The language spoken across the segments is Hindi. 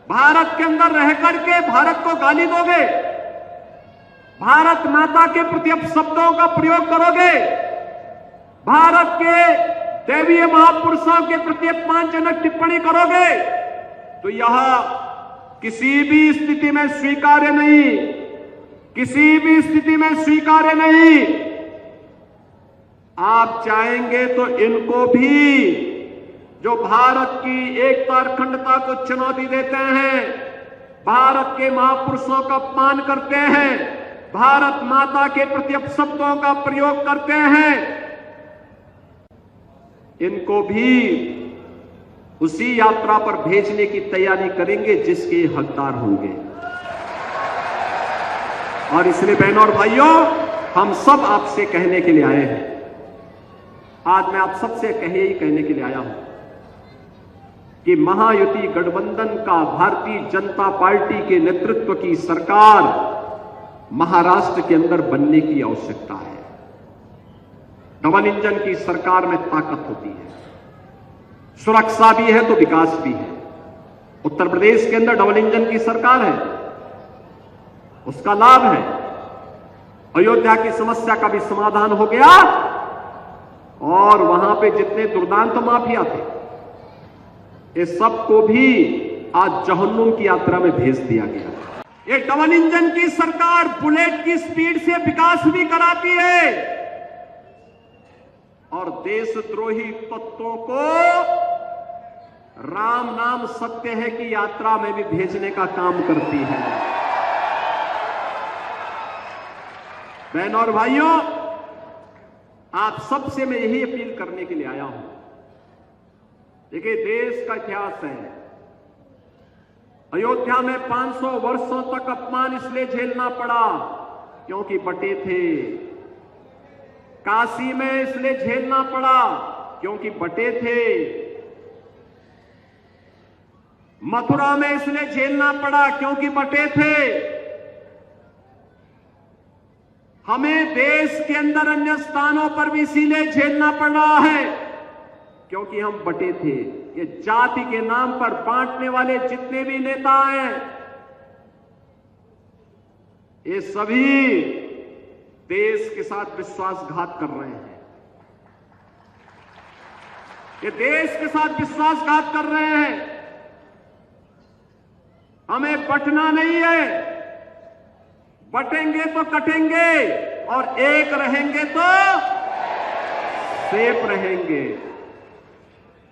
भारत के अंदर रह करके भारत को गाली दोगे, भारत माता के प्रति अपशब्दों का प्रयोग करोगे, भारत के दैवीय महापुरुषों के प्रति अपमानजनक टिप्पणी करोगे, तो यह किसी भी स्थिति में स्वीकार्य नहीं, किसी भी स्थिति में स्वीकार्य नहीं। आप चाहेंगे तो इनको भी, जो भारत की एकता और अखंडता को चुनौती देते हैं, भारत के महापुरुषों का अपमान करते हैं, भारत माता के प्रति अपशब्दों का प्रयोग करते हैं, इनको भी उसी यात्रा पर भेजने की तैयारी करेंगे जिसके हकदार होंगे। और इसलिए बहनों और भाइयों, हम सब आपसे कहने के लिए आए हैं, आज मैं आप सबसे कहने के लिए आया हूं कि महायुति गठबंधन का भारतीय जनता पार्टी के नेतृत्व की सरकार महाराष्ट्र के अंदर बनने की आवश्यकता है। डबल इंजन की सरकार में ताकत होती है, सुरक्षा भी है तो विकास भी है। उत्तर प्रदेश के अंदर डबल इंजन की सरकार है, उसका लाभ है। अयोध्या की समस्या का भी समाधान हो गया और वहां पे जितने दुर्दांत माफिया थे, इस सबको भी आज जहन्नुम की यात्रा में भेज दिया गया। ये डबल इंजन की सरकार बुलेट की स्पीड से विकास भी कराती है और देशद्रोही तत्वों को राम नाम सत्य है की यात्रा में भी भेजने का काम करती है। बहनों और भाइयों, आप सबसे मैं यही अपील करने के लिए आया हूं। देखिए, देश का इतिहास है, अयोध्या में 500 वर्षों तक अपमान इसलिए झेलना पड़ा क्योंकि बटे थे, काशी में इसलिए झेलना पड़ा क्योंकि बटे थे, मथुरा में इसलिए झेलना पड़ा क्योंकि बटे थे। हमें देश के अंदर अन्य स्थानों पर भी इसीलिए झेलना पड़ रहा है क्योंकि हम बटे थे। ये जाति के नाम पर बांटने वाले जितने भी नेता हैं, ये सभी देश के साथ विश्वासघात कर रहे हैं। ये देश के साथ विश्वासघात कर रहे हैं। हमें बंटना नहीं है, बटेंगे तो कटेंगे और एक रहेंगे तो सेफ रहेंगे।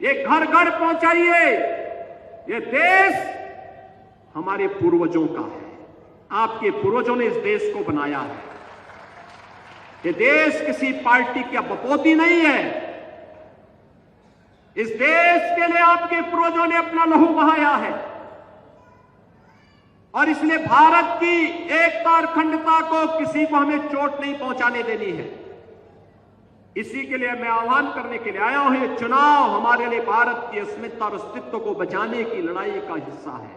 ये घर घर पहुंचाइए। ये देश हमारे पूर्वजों का है, आपके पूर्वजों ने इस देश को बनाया है। ये देश किसी पार्टी की बपोती नहीं है। इस देश के लिए आपके पूर्वजों ने अपना लहू बहाया है और इसलिए भारत की एकता और अखंडता को किसी को हमें चोट नहीं पहुंचाने देनी है। इसी के लिए मैं आह्वान करने के लिए आया हूं। ये चुनाव हमारे लिए भारत की अस्मिता और अस्तित्व को बचाने की लड़ाई का हिस्सा है।